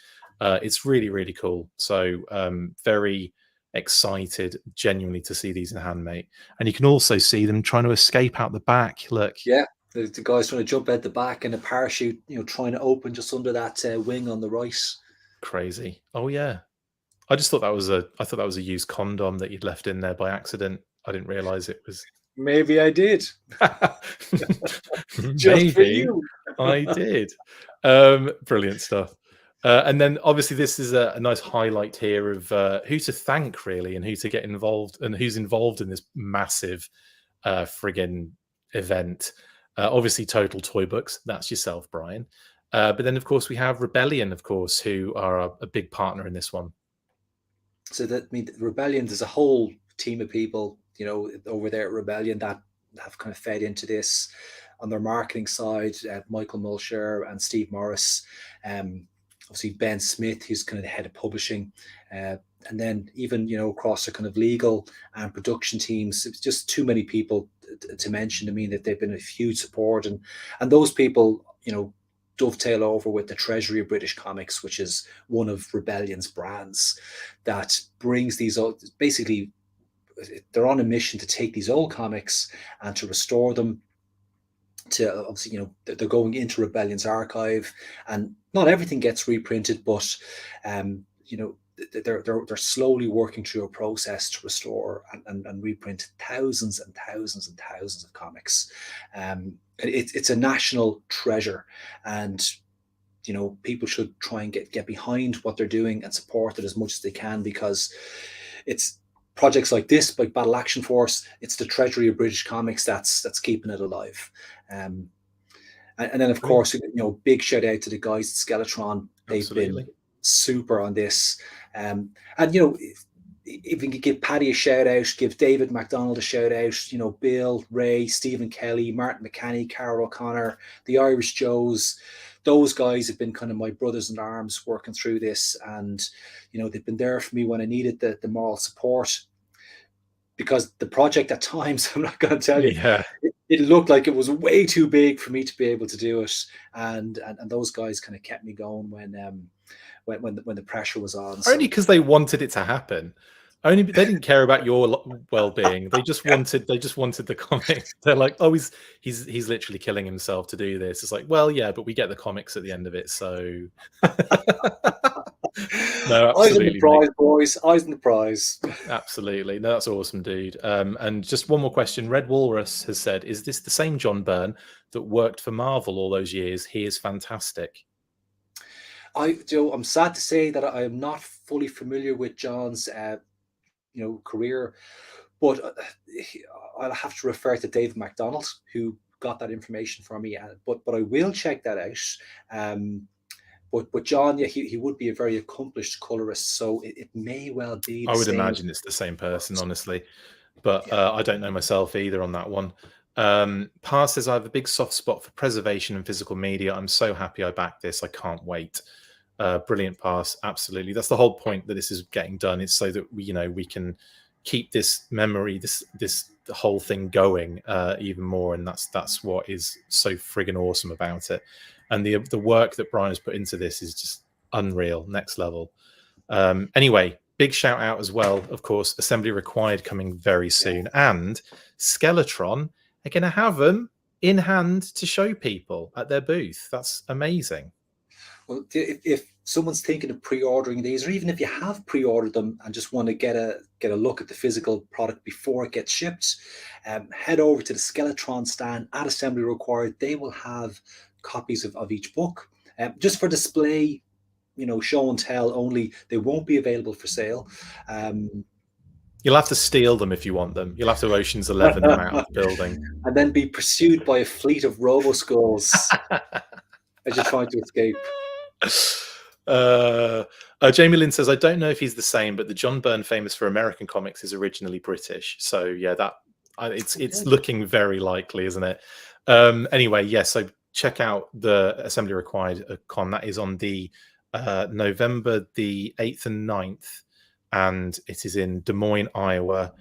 It's really, really cool. So very excited genuinely to see these in handmade. And you can also see them trying to escape out the back. Look. Yeah, the guy's trying to jump out the back, and a parachute, trying to open just under that wing on the right. Crazy. Oh yeah. I just thought that was a used condom that you'd left in there by accident. I didn't realize it was. Maybe I did. Maybe for you. I did. Brilliant stuff. And then obviously this is a nice highlight here of who to thank really, and who to get involved, and who's involved in this massive friggin' event. Obviously Total Toy Books, that's yourself, Brian. But then of course we have Rebellion, of course, who are a big partner in this one. So that, I mean, Rebellion, there's a whole team of people, you know, over there at Rebellion that have kind of fed into this on their marketing side. Michael Mulshare and Steve Morris, obviously Ben Smith, who's kind of the head of publishing, and then even, you know, across their kind of legal and production teams. It's just too many people to mention. I mean, that they've been a huge support, and those people, you know, dovetail over with the Treasury of British Comics, which is one of Rebellion's brands that brings these old, basically they're on a mission to take these old comics and to restore them to, obviously, you know, they're going into Rebellion's archive, and not everything gets reprinted, but you know, they're slowly working through a process to restore and reprint thousands and thousands and thousands of comics. It's a national treasure, and you know, people should try and get behind what they're doing and support it as much as they can, because it's projects like this, like Battle Action Force. It's the Treasury of British Comics that's keeping it alive. And then of course, you know, big shout out to the guys at Skeletron. They've Absolutely. been super on this. And you know, if you could give Paddy a shout out, give David MacDonald a shout out, you know, Bill, Ray, Stephen Kelly, Martin McCanny, Carol O'Connor, the Irish Joes, those guys have been kind of my brothers in arms working through this. And, you know, they've been there for me when I needed the moral support, because the project at times, I'm not going to tell you, Yeah. it looked like it was way too big for me to be able to do it. And those guys kind of kept me going when the pressure was on. Only because they wanted it to happen. Only they didn't care about your well-being. They just wanted the comic. They're like, oh, he's literally killing himself to do this. It's like, well, yeah, but we get the comics at the end of it, so. No, absolutely. Eyes on the prize, boys. Eyes on the prize. Absolutely. No, that's awesome, dude. And just one more question. Red Walrus has said, is this the same John Byrne that worked for Marvel all those years? He is fantastic. Joe, I'm sad to say that I am not fully familiar with John's you know, career, but I'll have to refer to David MacDonald, who got that information for me. But I will check that out. But John, yeah, he would be a very accomplished colorist, so it may well be. I would imagine it's the same person, honestly, but I don't know myself either on that one. Par says, I have a big soft spot for preservation and physical media. I'm so happy I backed this. I can't wait. Brilliant, Pass. Absolutely. That's the whole point that this is getting done. It's so that we can keep this memory, this whole thing going even more. And that's what is so friggin' awesome about it. And the work that Brian has put into this is just unreal, next level. Anyway, big shout out as well, of course, Assembly Required coming very soon. And Skeletron are going to have them in hand to show people at their booth. That's amazing. Well, if someone's thinking of pre-ordering these, or even if you have pre-ordered them and just want to get a look at the physical product before it gets shipped, head over to the Skeletron stand at Assembly Required. They will have copies of each book, just for display, you know, show and tell only. They won't be available for sale. You'll have to steal them if you want them. You'll have to Ocean's 11 them out of the building. And then be pursued by a fleet of Robo-Skulls as you're trying to escape. Jamie Lynn says, I don't know if he's the same, but the John Byrne famous for American comics is originally British. So yeah, it's looking very likely, isn't it? Anyway, yeah, so check out the Assembly Required con. That is on the November the 8th and 9th, and it is in Des Moines, Iowa.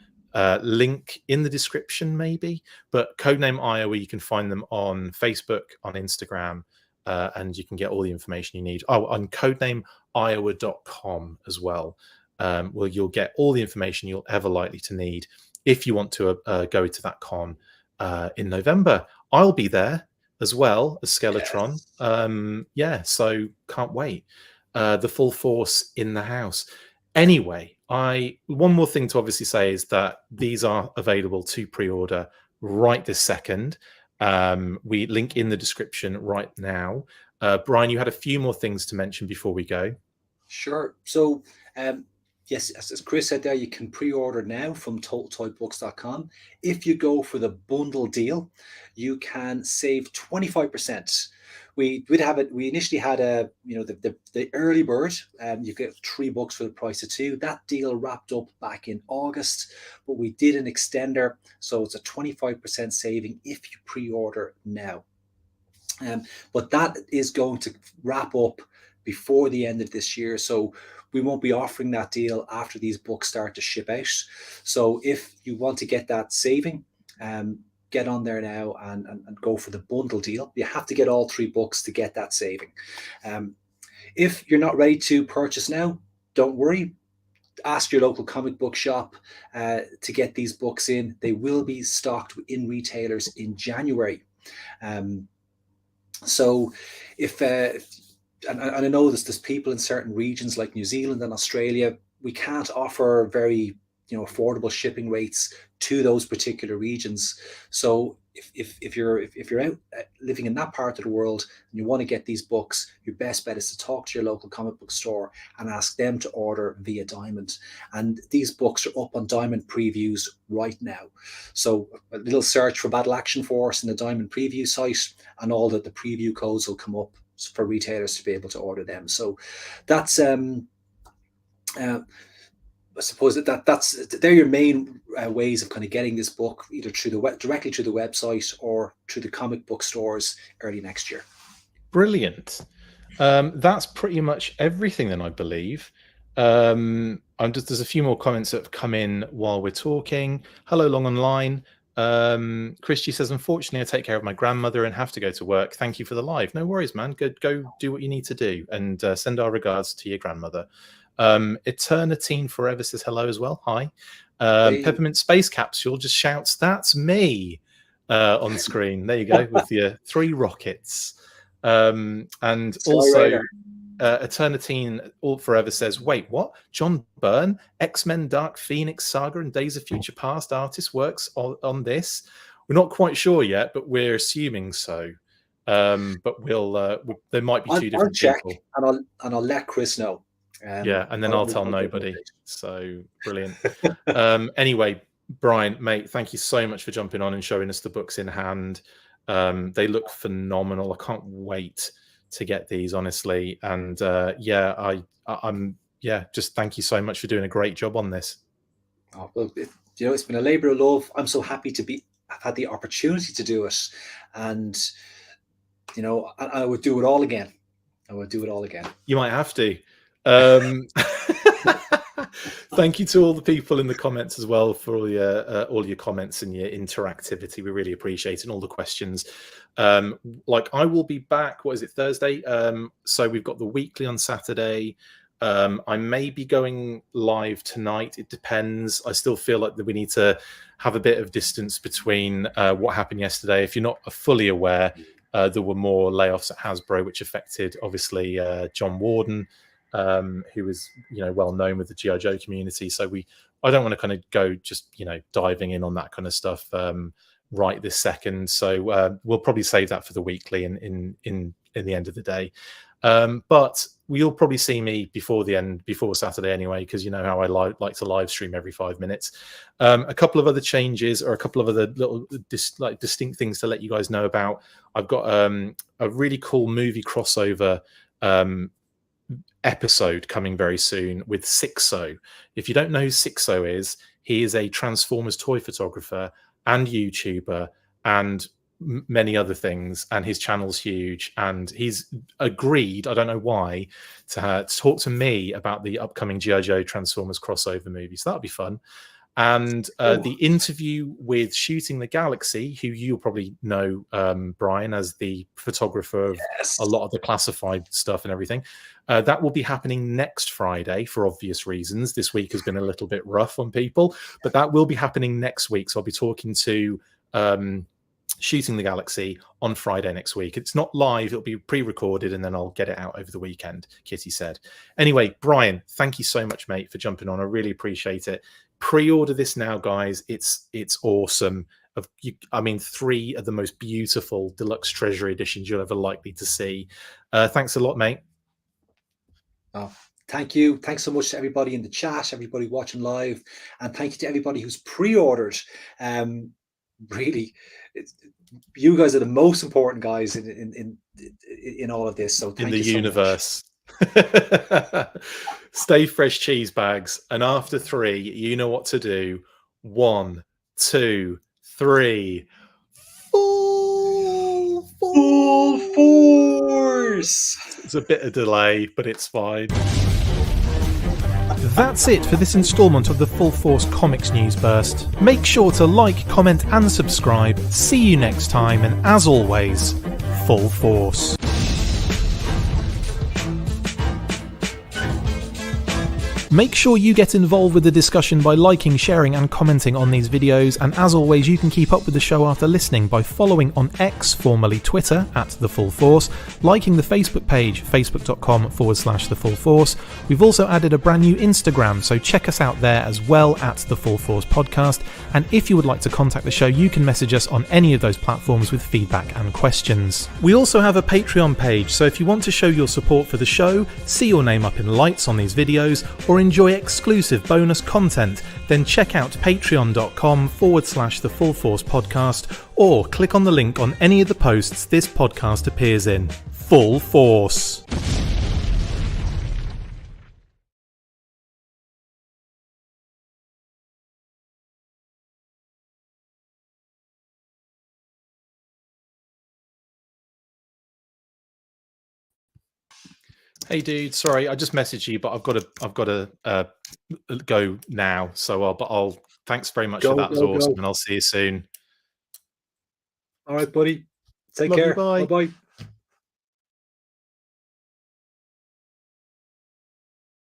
Link in the description maybe, but Codename Iowa, you can find them on Facebook, on Instagram, and you can get all the information you need. Oh, on codenameiowa.com as well. Well, you'll get all the information you'll ever likely to need if you want to go to that con in November. I'll be there as well as Skeletron. Yes. Yeah, so can't wait. The full force in the house. Anyway, one more thing to obviously say is that these are available to pre-order right this second. We link in the description right now. Brian, you had a few more things to mention before we go. Sure. So, yes, as Chris said there, you can pre-order now from totaltoybooks.com. If you go for the bundle deal, you can save 25%. We initially had the early bird. You get 3 books for the price of 2. That deal wrapped up back in August, but we did an extender, so it's a 25% saving if you pre-order now. But that is going to wrap up before the end of this year, so we won't be offering that deal after these books start to ship out. So if you want to get that saving, get on there now and go for the bundle deal. You have to get all 3 books to get that saving. If you're not ready to purchase now, don't worry. Ask your local comic book shop to get these books in. They will be stocked in retailers in January. So if and I know there's people in certain regions like New Zealand and Australia, we can't offer very affordable shipping rates to those particular regions. So if you're out living in that part of the world and you want to get these books, your best bet is to talk to your local comic book store and ask them to order via Diamond. And these books are up on Diamond previews right now. So a little search for Battle Action Force in the Diamond preview site, and all the preview codes will come up for retailers to be able to order them. So that's I suppose they're your main ways of kind of getting this book, either directly through the website or through the comic book stores early next year. Brilliant. That's pretty much everything then, I believe. There's a few more comments that have come in while we're talking. Hello, Long Online. Christy says, unfortunately, I take care of my grandmother and have to go to work. Thank you for the live. No worries, man. Go do what you need to do, and send our regards to your grandmother. Eternity Forever says hello as well. Hi. Hey. Peppermint Space Capsule just shouts, that's me, on screen. There you go, with your 3 rockets. And also Eternity Forever says, wait, what? John Byrne, X-Men Dark Phoenix Saga and Days of Future Past artist works on this? We're not quite sure yet, but we're assuming so. But there might be 2 different people. And I'll let Chris know. Yeah, and then I'll tell nobody. So brilliant. Anyway, Brian, mate, thank you so much for jumping on and showing us the books in hand. They look phenomenal. I can't wait to get these, honestly. And I'm just thank you so much for doing a great job on this. Oh, well, it's been a labor of love. I'm so happy have had the opportunity to do it, and I would do it all again. You might have to. Thank you to all the people in the comments as well for all your comments and your interactivity. We really appreciate it, and all the questions. I will be back, what is it, Thursday? So we've got the weekly on Saturday. I may be going live tonight. It depends. I still feel like that we need to have a bit of distance between what happened yesterday. If you're not fully aware, there were more layoffs at Hasbro, which affected obviously John Warden, who is well known with the G.I. Joe community. So I don't want to kind of go just diving in on that kind of stuff right this second. So we'll probably save that for the weekly in the end of the day. But you'll probably see me before Saturday anyway, because you know how I like to live stream every 5 minutes. A couple of other changes, or a couple of other little distinct things to let you guys know about. I've got a really cool movie crossover episode coming very soon with Sixo. If you don't know who Sixo is, he is a Transformers toy photographer and YouTuber and many other things, and his channel's huge, and he's agreed, I don't know why, to talk to me about the upcoming G.I. Joe Transformers crossover movie, so that'll be fun. And the interview with Shooting the Galaxy, who you'll probably know, Brian, as the photographer of a lot of the classified stuff and everything, that will be happening next Friday for obvious reasons. This week has been a little bit rough on people, but that will be happening next week. So I'll be talking to Shooting the Galaxy on Friday next week. It's not live, it'll be pre-recorded, and then I'll get it out over the weekend, Kitty said. Anyway, Brian, thank you so much, mate, for jumping on. I really appreciate it. Pre-order this now, guys. It's awesome. I mean, 3 of the most beautiful deluxe Treasury editions you're ever likely to see. Thanks a lot, mate. Oh, thank you. Thanks so much to everybody in the chat, everybody watching live, and thank you to everybody who's pre-ordered. Really, you guys are the most important guys in all of this. So thank in the you so universe. Stay fresh cheese bags, and after 3, you know what to do. 1, 2, 3. Full force. It's a bit of delay, but it's fine. That's it for this instalment of the Full Force Comics News Burst. Make sure to like, comment and subscribe. See you next time, and as always, Full Force. Make sure you get involved with the discussion by liking, sharing and commenting on these videos, and as always you can keep up with the show after listening by following on X, formerly Twitter, @The Full Force, liking the Facebook page, facebook.com/The Full Force. We've also added a brand new Instagram, so check us out there as well, @The Full Force Podcast, and if you would like to contact the show you can message us on any of those platforms with feedback and questions. We also have a Patreon page, so if you want to show your support for the show, see your name up in lights on these videos, or enjoy exclusive bonus content, then check out patreon.com/The Full Force Podcast, or click on the link on any of the posts this podcast appears in. Full Force. Hey dude, sorry, I just messaged you, but I've got to go now. So I'll thanks very much for that. It was awesome, and I'll see you soon. All right, buddy. Take Love you, care. bye. Bye-bye.